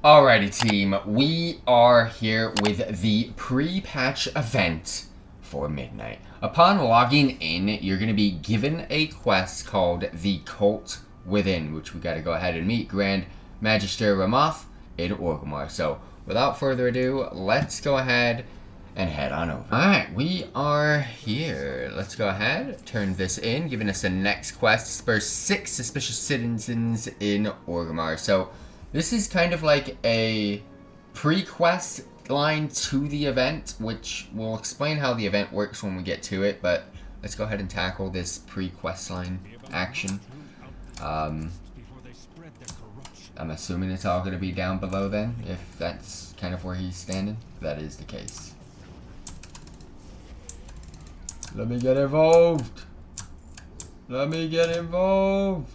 Alrighty team, we are here with the pre-patch event for Midnight. Upon logging in, you're going to be given a quest called the Cult Within, which we got to go ahead and meet Grand Magister Ramoth in Orgrimmar. So, without further ado, let's go ahead and head on over. Alright, we are here. Let's go ahead, turn this in, giving us the next quest, spur 6 suspicious citizens in Orgrimmar. So, this is kind of like a pre-quest line to the event, which we'll explain how the event works when we get to it, but let's go ahead and tackle this pre-quest line action. I'm assuming it's all going to be down below then, if that's kind of where he's standing. That is the case. Let me get involved! Let me get involved!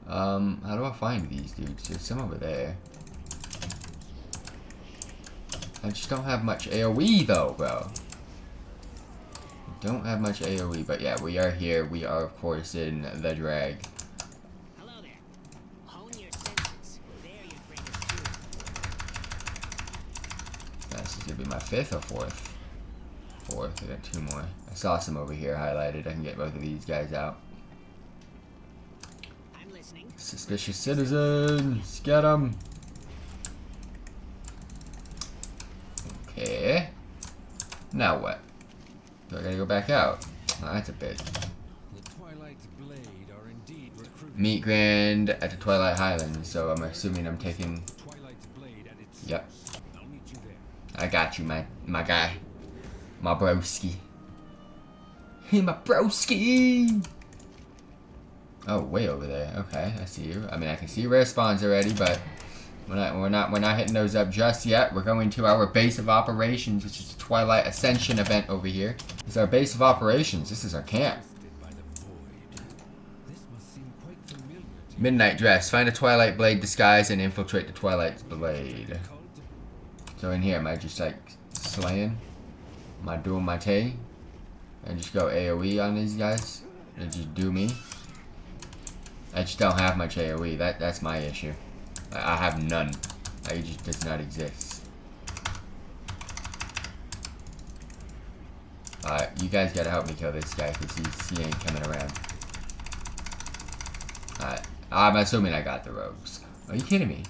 How do I find these dudes? There's some over there. I just don't have much AoE though, bro. Don't have much AoE, but yeah, we are here. We are, of course, in the drag. Hello there. Hone your senses. There your greatest tool. This is gonna be my 5th or 4th. 4th. I got 2 more. I saw some over here highlighted. I can get both of these guys out. Suspicious citizens, get them. Okay. Now what? Do I gotta go back out? Oh, that's a bit. Meet Grand at the Twilight Highlands, so I'm assuming I'm taking. Yep. I got you, my guy. My broski. Hey, my broski! Oh, way over there. Okay, I see you. I mean, I can see rare spawns already, but we're not hitting those up just yet. We're going to our base of operations, which is the Twilight Ascension event over here. This is our base of operations. This is our camp. Midnight dress. Find a Twilight blade disguise and infiltrate the Twilight's blade. So in here, am I just like slaying? Am I doing my tay? And just go AoE on these guys? And just do me? I just don't have much AoE. That's my issue. I have none. It just does not exist. Alright, you guys gotta help me kill this guy because he ain't coming around. Alright, I'm assuming I got the robes. Are you kidding me?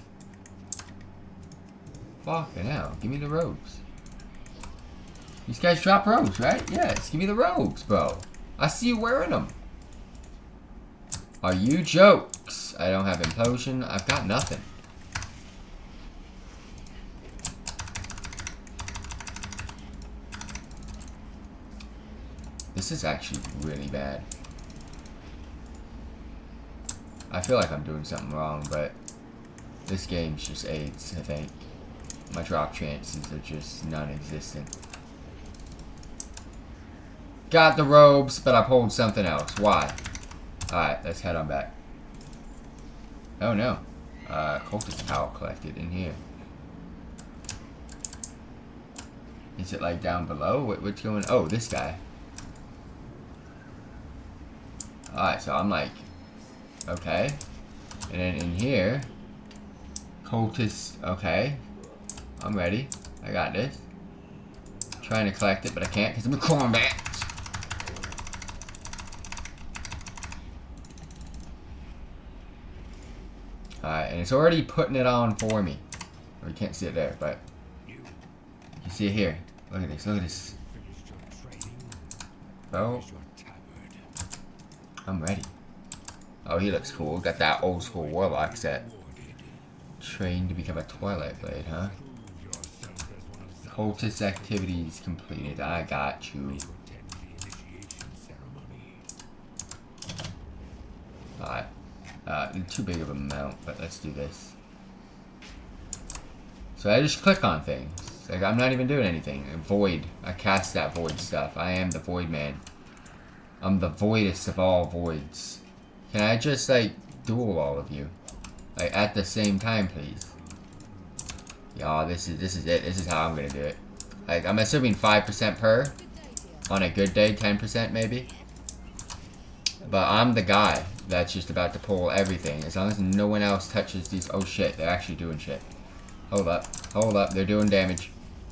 Fucking hell, give me the robes. These guys drop robes, right? Yes, give me the robes, bro. I see you wearing them. Are you jokes? I don't have implosion. I've got nothing. This is actually really bad. I feel like I'm doing something wrong, but this game's just AIDS, I think. My drop chances are just non-existent. Got the robes, but I pulled something else. Why? Alright, let's head on back. Oh no. Cultist power collected in here. Is it like down below? What's going on? Oh, this guy. Alright, so I'm like, okay. And then in here, cultist, okay. I'm ready. I got this. Trying to collect it, but I can't because I'm in combat. Alright, and it's already putting it on for me. Or you can't see it there, but you can see it here. Look at this, look at this. Oh. I'm ready. Oh, he looks cool. Got that old school warlock set. Trained to become a Twilight Blade, huh? Cultist activities completed. I got you. Alright. Too big of a amount, but let's do this. So I just click on things. Like, I'm not even doing anything. Void. I cast that void stuff. I am the void man. I'm the voidest of all voids. Can I just, like, duel all of you? Like, at the same time, please? Y'all, this is it. This is how I'm gonna do it. Like, I'm assuming 5% per. On a good day, 10% maybe. But I'm the guy. that's just about to pull everything. As long as no one else touches these. Oh shit, they're actually doing shit. Hold up. Hold up. They're doing damage.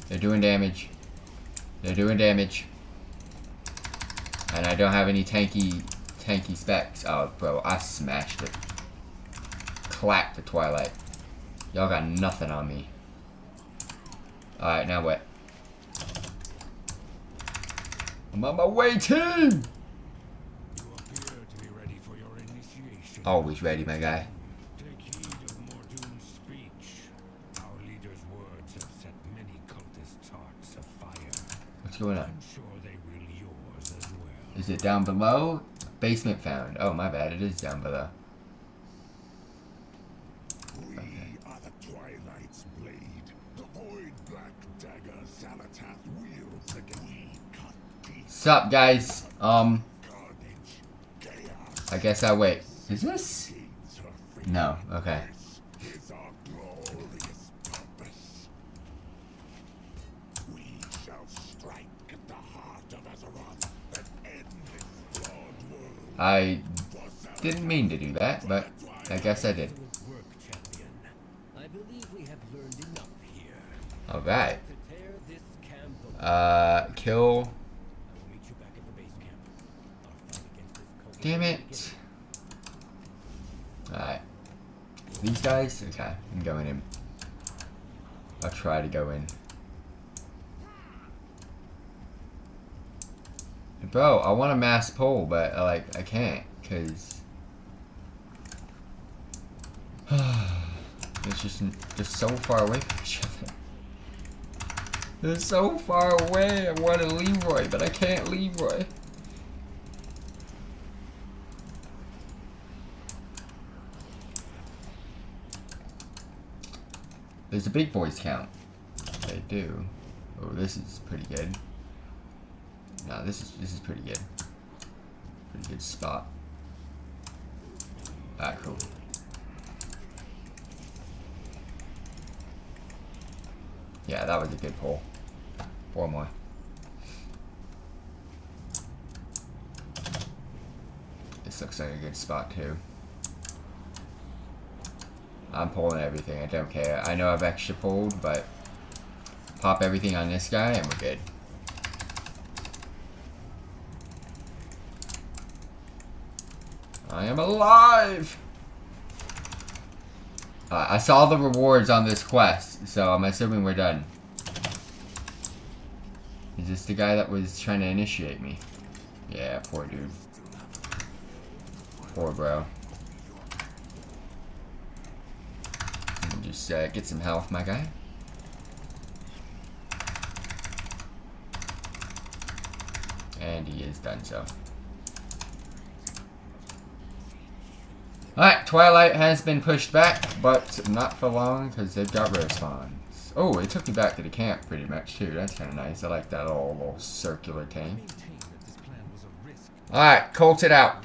They're doing damage. They're doing damage. And I don't have any tanky specs. Oh, bro, I smashed it. Clapped the Twilight. Y'all got nothing on me. Alright, now what? I'm on my way, team! Always ready, my guy. Take heed of Mordoon's speech. Our leader's words have set many cultist hearts afire. What's going on? I'm sure they will yours as well. Is it down below? Basement found. Oh, my bad. It is down below. We are the Twilight's blade. The void black dagger Salatath wields against we cut deep Sup, guys? carnage, chaos. I guess I'll wait. Is this? Feeds her freedom. No. Okay. This is our glorious purpose. We shall strike at the heart of Azeroth and end this flawed world. I For didn't mean to do that, but I guess I did. Excellent work, champion. I believe we have learned enough here. Alright. To tear this camp apart. Kill. I will meet you back at the base camp. Our fight against this cult Damn it. Alright. These guys? Okay, I'm going in. I'll try to go in. Bro, I want a mass pull, but like I can't, cause it's just they're so far away from each other. They're so far away. I want to Leroy, but I can't Leroy. There's a big boys count. They do. Oh, this is pretty good. No, this is pretty good. Pretty good spot. Ah, cool. Yeah, that was a good pull. 4 more. This looks like a good spot too. I'm pulling everything, I don't care. I know I've extra pulled, but pop everything on this guy and we're good. I am alive! I saw the rewards on this quest, so I'm assuming we're done. Is this the guy that was trying to initiate me? Yeah, poor dude. Poor bro. Just get some health, my guy. And he is done so. Alright, Twilight has been pushed back, but not for long because they've got rare spawns. Oh, it took me back to the camp pretty much too. That's kind of nice. I like that little circular thing. Alright, cult it out.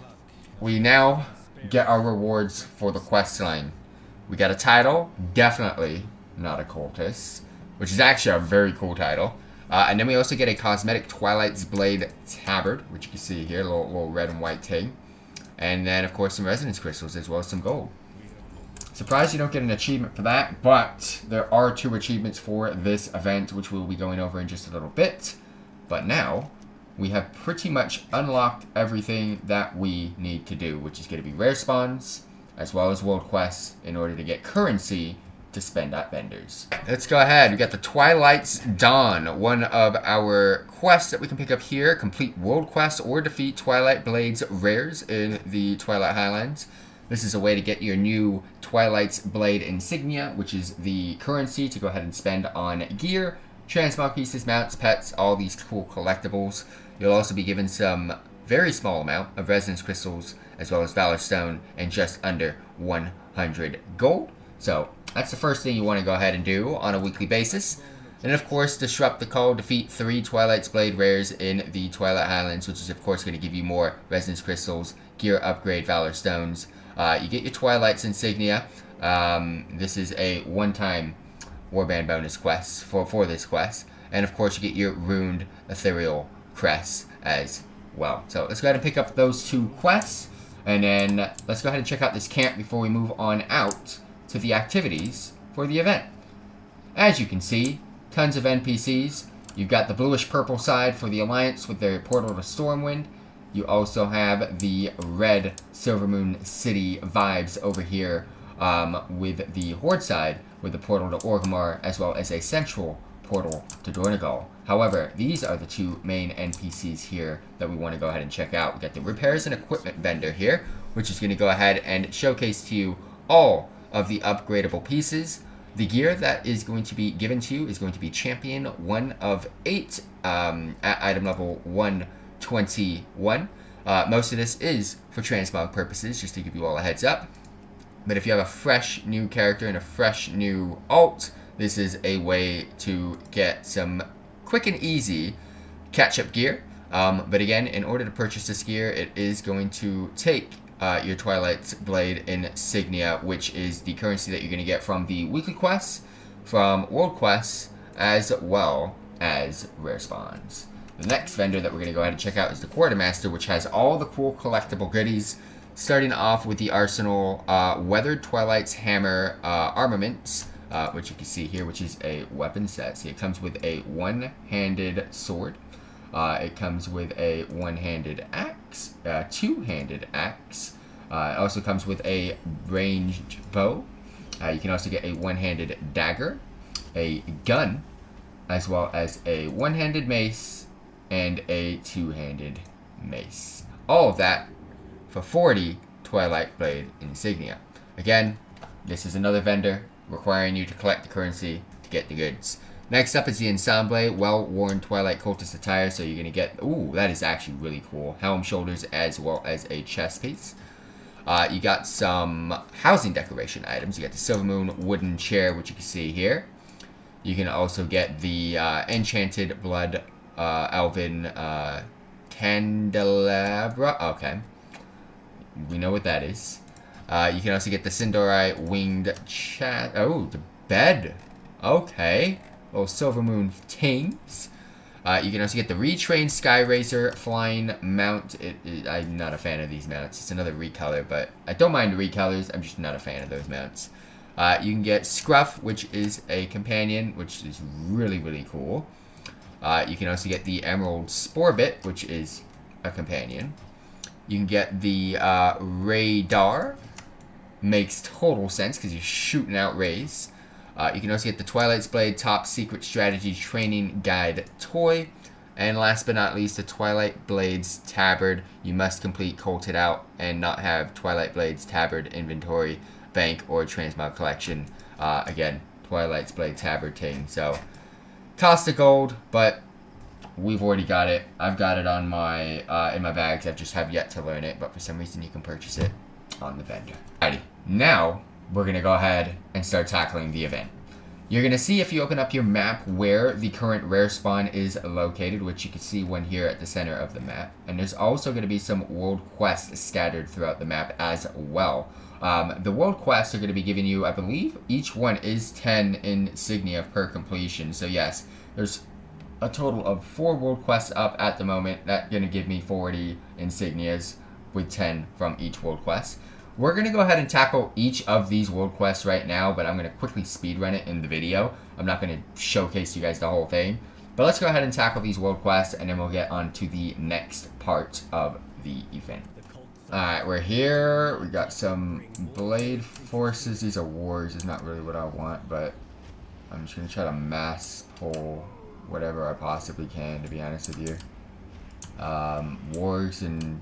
We now get our rewards for the quest line. We got a title, definitely not a cultist, which is actually a very cool title. And then we also get a cosmetic Twilight's Blade tabard, which you can see here, a little red and white thing. And then, of course, some resonance crystals as well as some gold. Surprised you don't get an achievement for that, but there are 2 achievements for this event, which we'll be going over in just a little bit. But now, we have pretty much unlocked everything that we need to do, which is going to be rare spawns, as well as world quests, in order to get currency to spend at vendors. Let's go ahead. We got the Twilight's Dawn, one of our quests that we can pick up here. Complete world quest or defeat Twilight Blades rares in the Twilight Highlands. This is a way to get your new Twilight's Blade insignia, which is the currency to go ahead and spend on gear, transmog pieces, mounts, pets, all these cool collectibles. You'll also be given some very small amount of resonance crystals, as well as Valor Stone, and just under 100 gold. So that's the first thing you want to go ahead and do on a weekly basis. And of course, disrupt the call, defeat 3 Twilight's Blade rares in the Twilight Highlands, which is of course going to give you more resonance crystals, gear upgrade, Valor Stones. You get your Twilight's insignia. This is a one-time warband bonus quest for this quest. And of course, you get your runed ethereal crest as well. So let's go ahead and pick up those 2 quests. And then let's go ahead and check out this camp before we move on out to the activities for the event. As you can see, tons of NPCs. You've got the bluish-purple side for the Alliance with their portal to Stormwind. You also have the red Silvermoon City vibes over here with the Horde side with the portal to Orgrimmar, as well as a central portal to Dornogal. However, these are the two main NPCs here that we want to go ahead and check out. We got the repairs and equipment vendor here, which is going to go ahead and showcase to you all of the upgradable pieces. The gear that is going to be given to you is going to be Champion 1 of 8 at item level 121. Most of this is for transmog purposes, just to give you all a heads up. But if you have a fresh new character and a fresh new alt, this is a way to get some quick and easy catch-up gear. But again, in order to purchase this gear, it is going to take your Twilight Blade insignia, which is the currency that you're going to get from the weekly quests, from world quests, as well as rare spawns. The next vendor that we're going to go ahead and check out is the Quartermaster, which has all the cool collectible goodies, starting off with the Arsenal Weathered Twilight's Hammer armaments, which you can see here, which is a weapon set. So it comes with a one-handed sword. It comes with a one-handed axe, two-handed axe. It also comes with a ranged bow. You can also get a one-handed dagger, a gun, as well as a one-handed mace and a two-handed mace. All of that for 40 Twilight Blade insignia. Again, this is another vendor requiring you to collect the currency to get the goods. Next up is the Ensemble Well-Worn Twilight Cultist attire. So you're going to get, ooh, that is actually really cool. Helm, shoulders, as well as a chest piece. You got some housing decoration items. You got the Silvermoon wooden chair, which you can see here. You can also get the Enchanted Blood Elven Candelabra. Okay. We know what that is. You can also get the Sindori Winged Chat. Oh, the bed. Okay. Little Silvermoon Tings. You can also get the Retrained Skyracer Flying Mount. I'm not a fan of these mounts. It's another recolor, but I don't mind the recolors. I'm just not a fan of those mounts. You can get Scruff, which is a companion, which is really, really cool. You can also get the Emerald Sporebit, which is a companion. You can get the Radar. Makes total sense because you're shooting out rays. You can also get the Twilight's Blade Top Secret Strategy Training Guide toy. And last but not least, the Twilight Blades Tabard. You must complete Colted Out and not have Twilight Blades Tabard inventory, bank, or transmog collection. Again, Twilight's Blade Tabard ting. So, cost of gold, but we've already got it. I've got it on my in my bags. I just have yet to learn it, but for some reason you can purchase it on the vendor. Alrighty, now we're going to go ahead and start tackling the event. You're going to see if you open up your map where the current rare spawn is located, which you can see one here at the center of the map. And there's also going to be some world quests scattered throughout the map as well. The world quests are going to be giving you, I believe, each one is 10 insignia per completion. So yes, there's a total of 4 world quests up at the moment. That's going to give me 40 insignias with 10 from each world quest. We're going to go ahead and tackle each of these world quests right now, but I'm going to quickly speedrun it in the video. I'm not going to showcase you guys the whole thing. But let's go ahead and tackle these world quests, and then we'll get on to the next part of the event. Alright, we're here. We got some Blade Forces. These are wars. It's not really what I want, but I'm just going to try to mass pull whatever I possibly can, to be honest with you. Wars and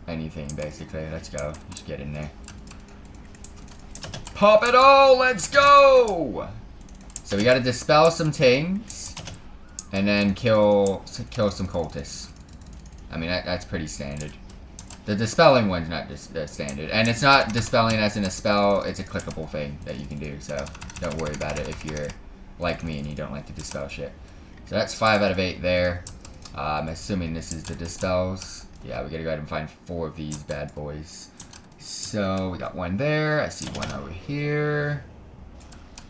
anything, basically. Let's go. Just get in there. Pop it all! Let's go! So we gotta dispel some things, and then kill some cultists. I mean, that's pretty standard. The dispelling one's not standard. And it's not dispelling as in a spell, it's a clickable thing that you can do, so don't worry about it if you're like me and you don't like to dispel shit. So that's 5 out of 8 there. I'm assuming this is the dispels. Yeah, we gotta go ahead and find 4 of these bad boys. So, we got one there. I see one over here.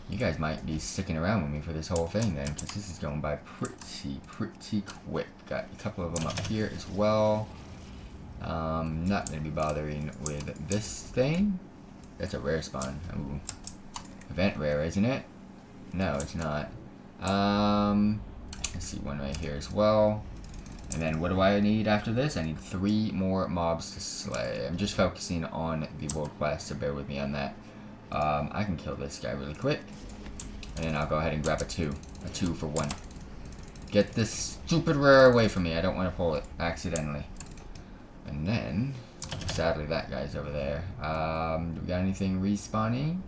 You guys might be sticking around with me for this whole thing then, because this is going by pretty quick. Got a couple of them up here as well. Not gonna be bothering with this thing. That's a rare spawn. Ooh. Event rare, isn't it? No, it's not. Let's see one right here as well. And then what do I need after this? I need 3 more mobs to slay. I'm just focusing on the world quest, so bear with me on that. I can kill this guy really quick. And then I'll go ahead and grab a 2. A 2 for 1. Get this stupid rare away from me. I don't want to pull it accidentally. And then, sadly, that guy's over there. Do we got anything respawning?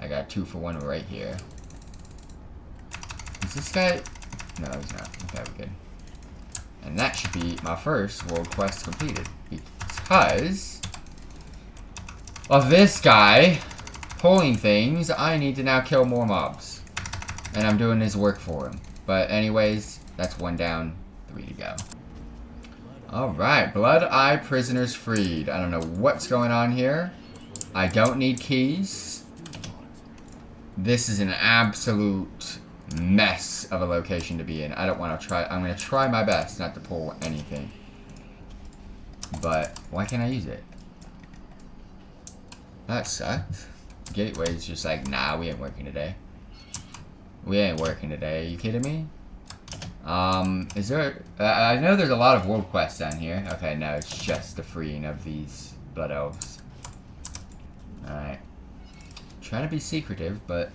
I got 2 for 1 right here. Is this guy? No, he's not. Okay, we're good. And that should be my first world quest completed. Because of this guy pulling things, I need to now kill more mobs. And I'm doing his work for him. But anyways, that's 1 down, 3 to go. Alright, Blood Eye prisoners freed. I don't know what's going on here. I don't need keys. This is an absolute mess of a location to be in. I don't want to try. I'm going to try my best not to pull anything. But why can't I use it? That sucks. Gateway's just like, nah, we ain't working today. We ain't working today. Are you kidding me? Is there... I know there's a lot of world quests down here. Okay, no, it's just the freeing of these blood elves. Alright. Trying to be secretive, but...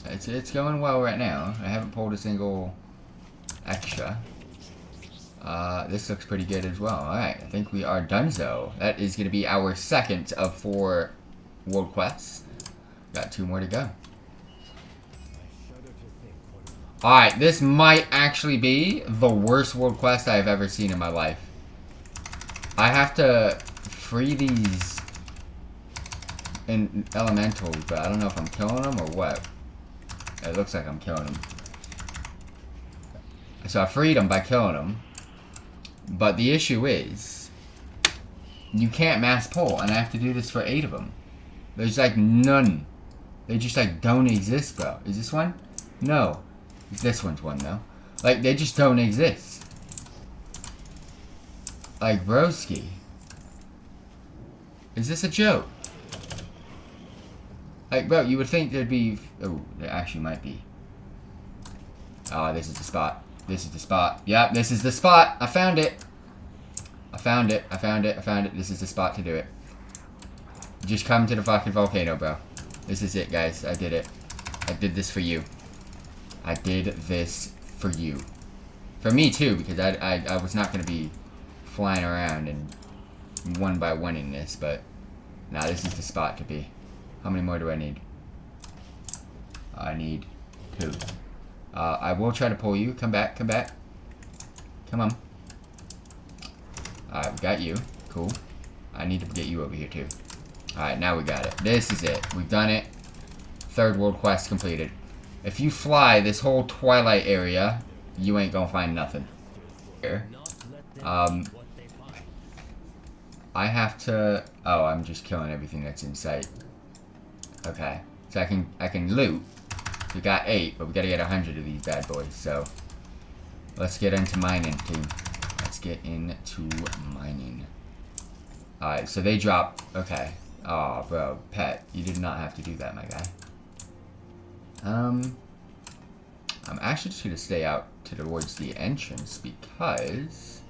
It's going well right now. I haven't pulled a single extra. This looks pretty good as well. Alright, I think we are donezo. That is going to be our second of 4 world quests. Got 2 more to go. Alright, this might actually be the worst world quest I've ever seen in my life. I have to free these elementals, but I don't know if I'm killing them or what. It looks like I'm killing them. So I freed them by killing them. But the issue is, you can't mass pull, and I have to do this for 8 of them. There's like none. They just like don't exist, bro. Is this one? No. This one's one though. Like they just don't exist. Like broski. Is this a joke? Like bro, you would think there'd be. Oh, there actually might be. Oh, this is the spot. This is the spot. Yep, this is the spot. I found it. I found it. I found it. I found it. This is the spot to do it. Just come to the fucking volcano, bro. This is it, guys. I did it. I did this for you. I did this for you. For me, too, because I was not going to be flying around and one by one in this, but nah, this is the spot to be. How many more do I need? I need 2. I will try to pull you. Come back, come back. Come on. Alright, we got you. Cool. I need to get you over here, too. Alright, now we got it. This is it. We've done it. 3rd world quest completed. If you fly this whole Twilight area, you ain't gonna find nothing. Here. I have to... Oh, I'm just killing everything that's in sight. Okay. So I can loot. We got 8, but we gotta get 100 of these bad boys, so... Let's get into mining, team. Let's get into mining. Alright, so they drop... Okay. Oh, bro. Pet, you did not have to do that, my guy. I'm actually just gonna stay out towards the entrance because...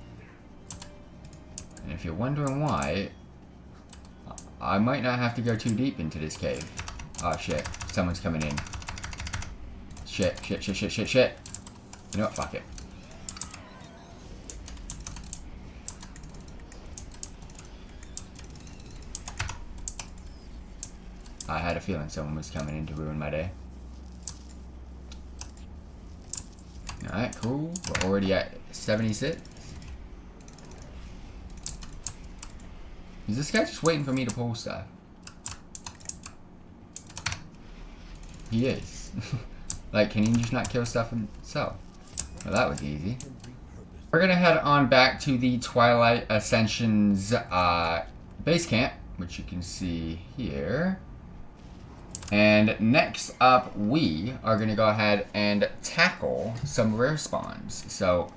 And if you're wondering why... I might not have to go too deep into this cave. Oh, shit. Someone's coming in. Shit, shit, shit, shit, shit, shit. You know what? Fuck it. I had a feeling someone was coming in to ruin my day. Alright, cool. We're already at 76. Is this guy just waiting for me to pull stuff? He is. Like, can he just not kill stuff himself? Well, that was easy. We're gonna head on back to the Twilight Ascension's base camp, which you can see here. And next up, we are gonna go ahead and tackle some rare spawns. So,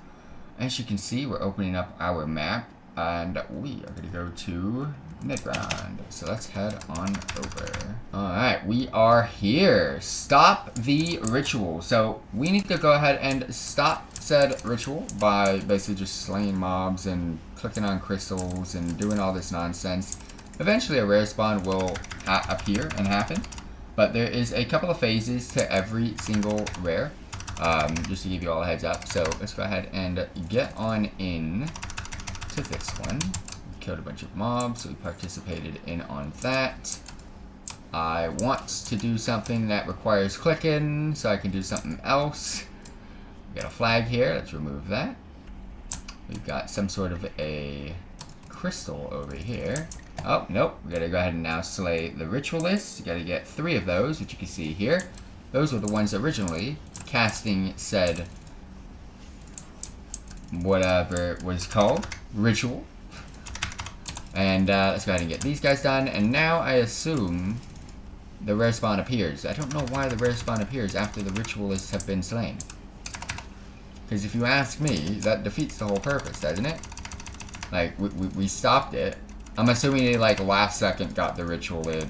as you can see, we're opening up our map, and we are going to go to Midground. So let's head on over. Alright, we are here. Stop the ritual. So we need to go ahead and stop said ritual by basically just slaying mobs and clicking on crystals and doing all this nonsense. Eventually a rare spawn will appear and happen, but there is a couple of phases to every single rare. Just to give you all a heads up. So let's go ahead and get on in to this one. We killed a bunch of mobs, so we participated in on that. I want to do something that requires clicking, so I can do something else. We got a flag here, let's remove that. We've got some sort of a crystal over here. Oh, nope, we gotta go ahead and now slay the ritualists. You gotta get 3 of those, which you can see here. Those were the ones originally casting said whatever it was called, ritual. And let's go ahead and get these guys done. And now I assume the rare spawn appears. I don't know why the rare spawn appears after the ritualists have been slain. Because if you ask me, that defeats the whole purpose, doesn't it? Like, we stopped it. I'm assuming they, like, last second got the ritual in.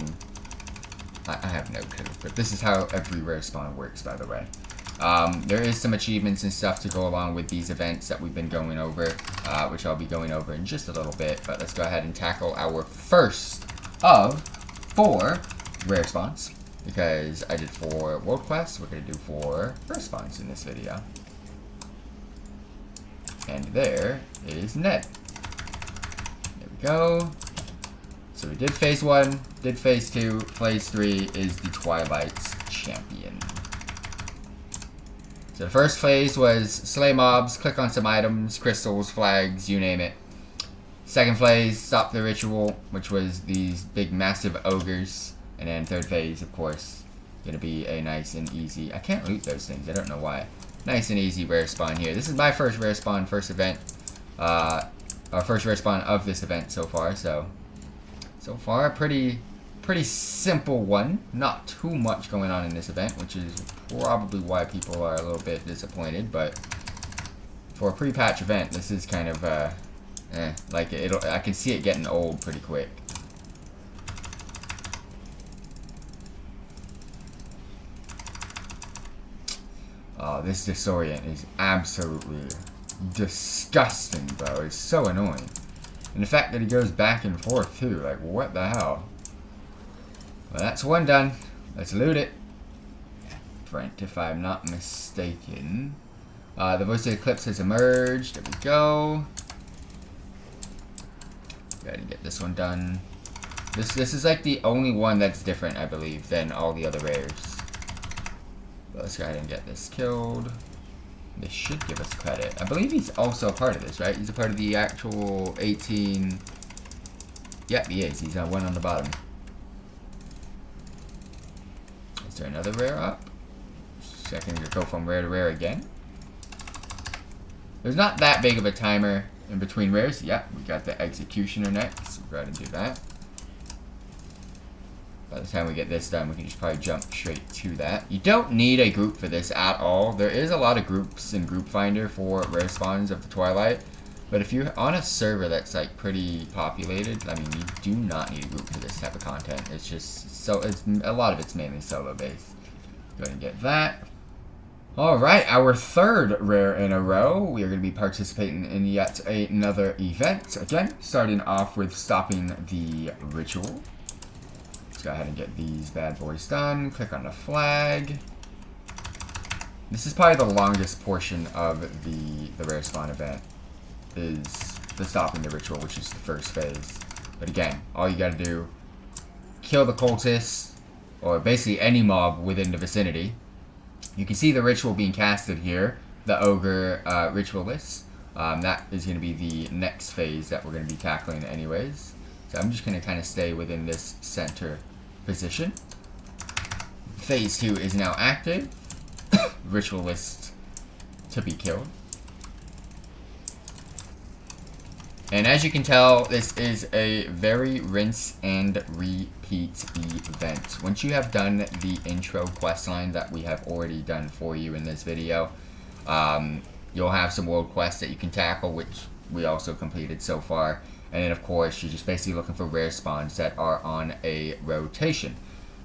I have no clue, but this is how every rare spawn works, by the way. There is some achievements and stuff to go along with these events that we've been going over, which I'll be going over in just a little bit, but let's go ahead and tackle our first of 4 rare spawns, because I did 4 world quests. We're going to do 4 rare spawns in this video. And there is Ned. There we go. So we did phase 1, did phase 2, phase 3 is the Twilight's champion. So the first phase was slay mobs, click on some items, crystals, flags, you name it. Second phase, stop the ritual, which was these big massive ogres. And then third phase, of course, gonna be a nice and easy, I can't loot those things, I don't know why. Nice and easy rare spawn here. This is my first rare spawn, first event, our first rare spawn of this event so far, so far, a pretty simple one. Not too much going on in this event, which is probably why people are a little bit disappointed. But for a pre-patch event, this is kind of like I can see it getting old pretty quick. Oh, this disorient is absolutely disgusting, bro. It's so annoying. And the fact that he goes back and forth too, like what the hell? Well, that's one done. Let's loot it. Front, if I'm not mistaken. The voice of Eclipse has emerged. There we go. Gotta get this one done. This is like the only one that's different, I believe, than all the other rares. But let's go ahead and get this killed. This should give us credit. I believe he's also a part of this, right? He's a part of the actual 18... Yep, he is. He's one on the bottom. Is there another rare up? Second to go from rare to rare again. There's not that big of a timer in between rares. Yep, we got the Executioner next. We'll go ahead and do that. By the time we get this done, we can just probably jump straight to that. You don't need a group for this at all. There is a lot of groups in Group Finder for rare spawns of the Twilight. But if you're on a server that's like pretty populated, I mean, you do not need a group for this type of content. It's just so, a lot of it's mainly solo based. Go ahead and get that. Alright, our third rare in a row. We are going to be participating in yet another event. Again, starting off with stopping the ritual. Let's go ahead and get these bad boys done. Click on the flag. This is probably the longest portion of the rare spawn event, is the stopping the ritual, which is the first phase. But again, all you gotta do, kill the cultists, or basically any mob within the vicinity. You can see the ritual being casted here, the ogre ritualist. That is going to be the next phase that we're going to be tackling anyways. So I'm just going to kind of stay within this center position. Phase 2 is now active. Ritualist to be killed. And as you can tell, this is a very rinse and repeat event. Once you have done the intro questline that we have already done for you in this video, you'll have some world quests that you can tackle, which we also completed so far. And then of course you're just basically looking for rare spawns that are on a rotation.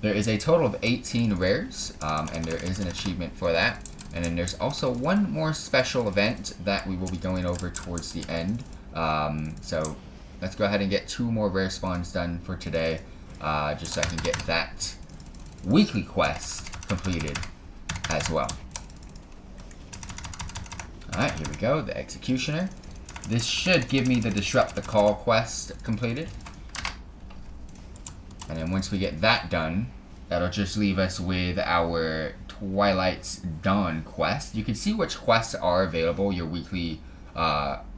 There is a total of 18 rares, and there is an achievement for that. And then there's also one more special event that we will be going over towards the end. So let's go ahead and get 2 more rare spawns done for today, just so I can get that weekly quest completed as well. Alright, here we go, the Executioner. This should give me the Disrupt the Call quest completed. And then once we get that done, that'll just leave us with our Twilight's Dawn quest. You can see which quests are available, your weekly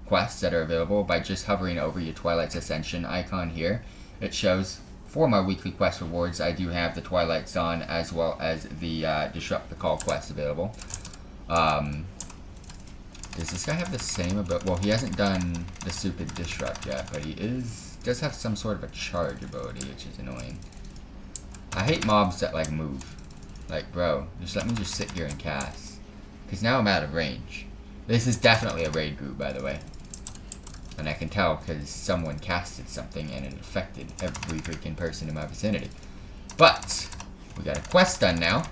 quests that are available, by just hovering over your Twilight's Ascension icon here. It shows for my weekly quest rewards, I do have the Twilight's Dawn as well as the Disrupt the Call quest available. Does this guy have the same ability? Well, he hasn't done the stupid Disrupt yet, but he does have some sort of a charge ability, which is annoying. I hate mobs that like move. Like, bro, just let me just sit here and cast. Because now I'm out of range. This is definitely a raid group, by the way. And I can tell because someone casted something and it affected every freaking person in my vicinity. But, we got a quest done now.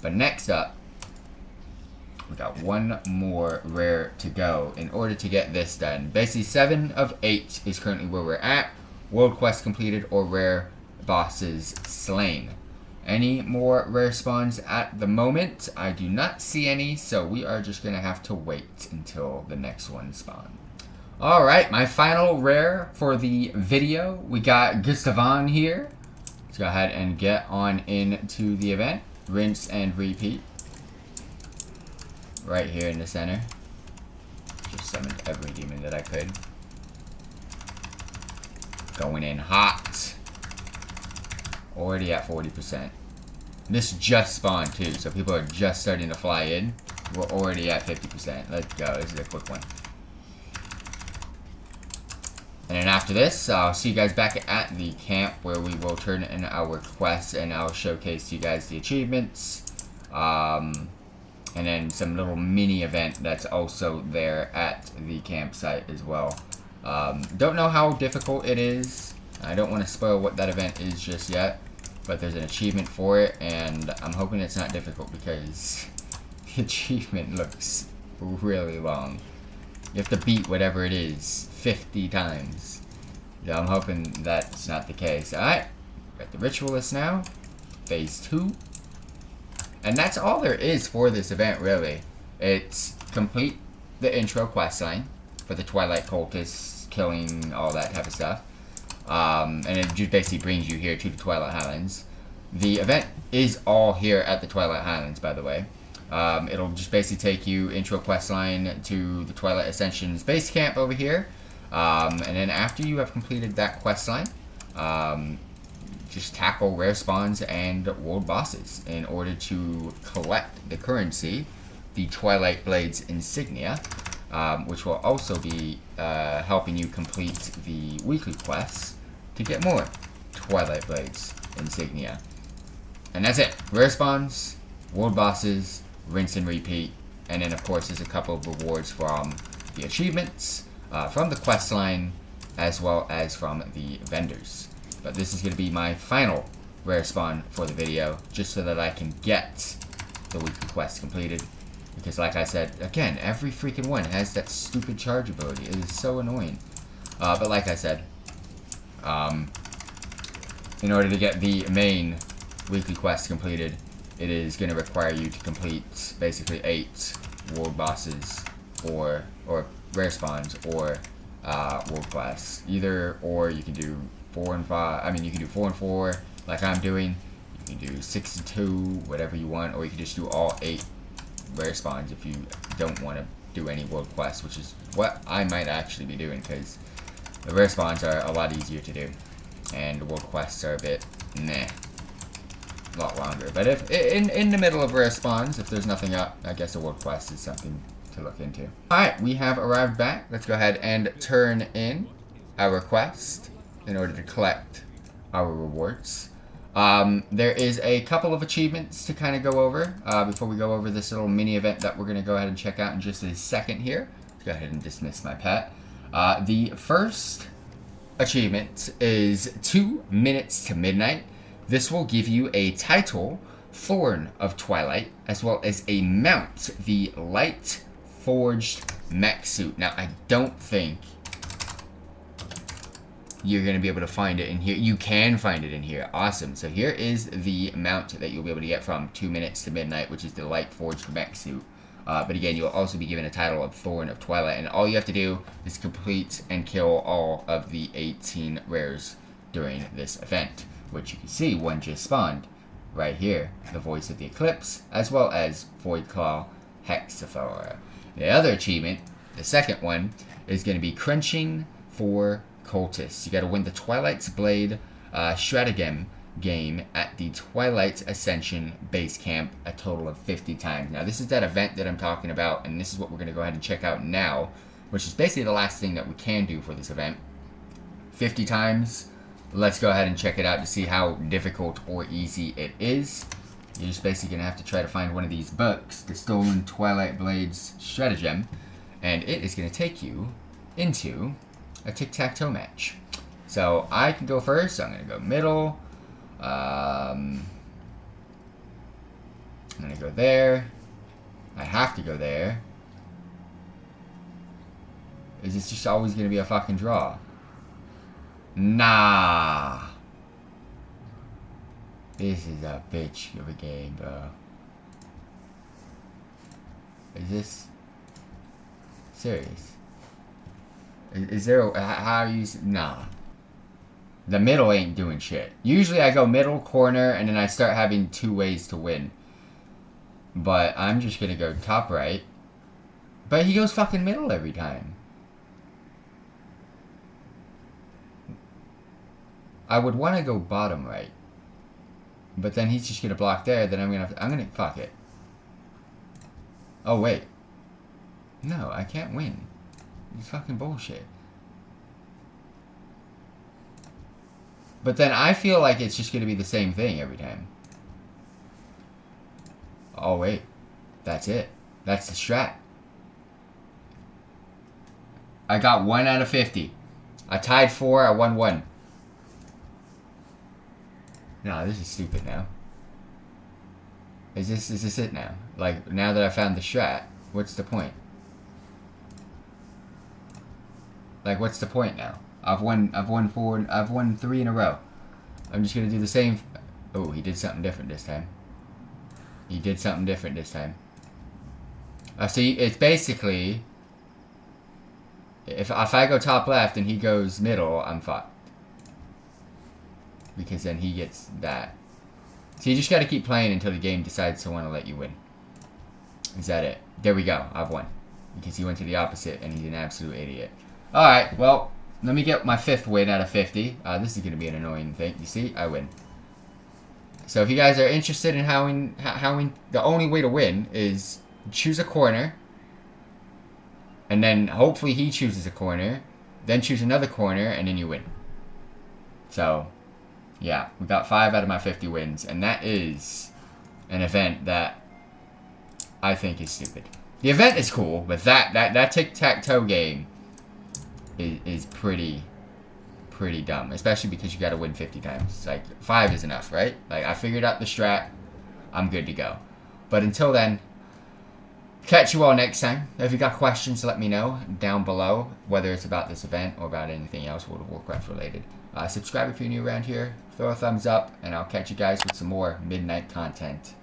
But next up, we got 1 more rare to go in order to get this done. Basically, 7 of 8 is currently where we're at. World quest completed or rare bosses slain. Any more rare spawns at the moment? I do not see any, so we are just going to have to wait until the next one spawns. Alright, my final rare for the video. We got Gustavan here. Let's go ahead and get on into the event. Rinse and repeat. Right here in the center. Just summoned every demon that I could. Going in hot. Already at 40%. This just spawned too, so people are just starting to fly in. We're already at 50%. Let's go. This is a quick one. And then after this, I'll see you guys back at the camp where we will turn in our quests and I'll showcase to you guys the achievements. And then some little mini event that's also there at the campsite as well. Don't know how difficult it is. I don't want to spoil what that event is just yet. But there's an achievement for it, and I'm hoping it's not difficult because the achievement looks really long. You have to beat whatever it is 50 times. So I'm hoping that's not the case. Alright, got the Ritualist now. Phase 2. And that's all there is for this event, really. It's complete the intro questline for the Twilight cultists, killing, all that type of stuff. And it just basically brings you here to the Twilight Highlands. The event is all here at the Twilight Highlands, by the way. It'll just basically take you intro questline to the Twilight Ascension's base camp over here. And then after you have completed that questline, just tackle rare spawns and world bosses in order to collect the currency, the Twilight Blades insignia, which will also be helping you complete the weekly quests to get more Twilight Blades insignia. And that's it. Rare spawns, world bosses, rinse and repeat, and then of course there's a couple of rewards from the achievements, from the quest line, as well as from the vendors. But this is going to be my final rare spawn for the video, just so that I can get the weekly quest completed. Because like I said, again, every freaking one has that stupid charge ability. It is so annoying. But like I said, in order to get the main weekly quest completed, it is going to require you to complete basically 8 world bosses or rare spawns or world quests. Either or you can do 4 and 5. I mean, you can do 4 and 4 like I'm doing. You can do 6 and 2, whatever you want, or you can just do all 8 rare spawns if you don't want to do any world quests, which is what I might actually be doing, because the rare spawns are a lot easier to do and the world quests are a bit meh, a lot longer. But if in the middle of rare spawns, if there's nothing up, I guess a world quest is something to look into. Alright, we have arrived back. Let's go ahead and turn in our quest in order to collect our rewards. There is a couple of achievements to kind of go over before we go over this little mini event that we're going to go ahead and check out in just a second here. Let's go ahead and dismiss my pet. The first achievement is 2 minutes to midnight. This will give you a title, Thorn of Twilight, as well as a mount, the Light Forged Mech Suit. Now, I don't think you're going to be able to find it in here. You can find it in here. Awesome. So here is the mount that you'll be able to get from 2 minutes to midnight, which is the Light Forged Mech Suit. But again, you'll also be given a title of Thorn of Twilight, and all you have to do is complete and kill all of the 18 rares during this event, which you can see one just spawned right here. The Voice of the Eclipse, as well as Void Claw Hexathor. The other achievement, the second one, is going to be Crunching for Cultists. You got to win the Twilight's Blade stratagem game at the Twilight Ascension base camp a total of 50 times. Now, this is that event that I'm talking about, and this is what we're going to go ahead and check out now, which is basically the last thing that we can do for this event. 50 times. Let's go ahead and check it out to see how difficult or easy it is. You're just basically going to have to try to find one of these books, the Stolen Twilight Blades stratagem, and it is going to take you into a tic-tac-toe match. So I can go first, so I'm going to go middle. I'm going to go there. I have to go there. Is this just always going to be a fucking draw? Nah. This is a bitch of a game, bro. Is this serious? Is there a, how do you, nah. The middle ain't doing shit. Usually I go middle, corner, and then I start having 2 ways to win. But I'm just gonna go top right. But he goes fucking middle every time. I would want to go bottom right. But then he's just gonna block there, then I'm gonna fuck it. Oh wait. No, I can't win. It's fucking bullshit. But then I feel like it's just going to be the same thing every time. Oh, wait. That's it. That's the strat. I got 1 out of 50. I tied 4. I won 1. No, this is stupid now. Is this it now? Like, now that I found the strat, what's the point? Like, what's the point now? I've won 3 in a row. I'm just gonna do the same. Oh, he did something different this time. He did something different this time. See, it's basically, if I go top left and he goes middle, I'm fucked. Because then he gets that. So you just gotta keep playing until the game decides to want to let you win. Is that it? There we go. I've won. Because he went to the opposite and he's an absolute idiot. Alright, well, let me get my 5th win out of 50. This is going to be an annoying thing. You see? I win. So if you guys are interested in how the only way to win is choose a corner. And then hopefully he chooses a corner. Then choose another corner and then you win. So, yeah. We got 5 out of my 50 wins. And that is an event that I think is stupid. The event is cool, but that tic-tac-toe game is pretty dumb, especially because you got to win 50 times. It's like 5 is enough, right? Like, I figured out the strat, I'm good to go. But until then, catch you all next time. If you got questions, let me know down below, whether it's about this event or about anything else World of Warcraft related. Subscribe if you're new around here, throw a thumbs up, and I'll catch you guys with some more midnight content.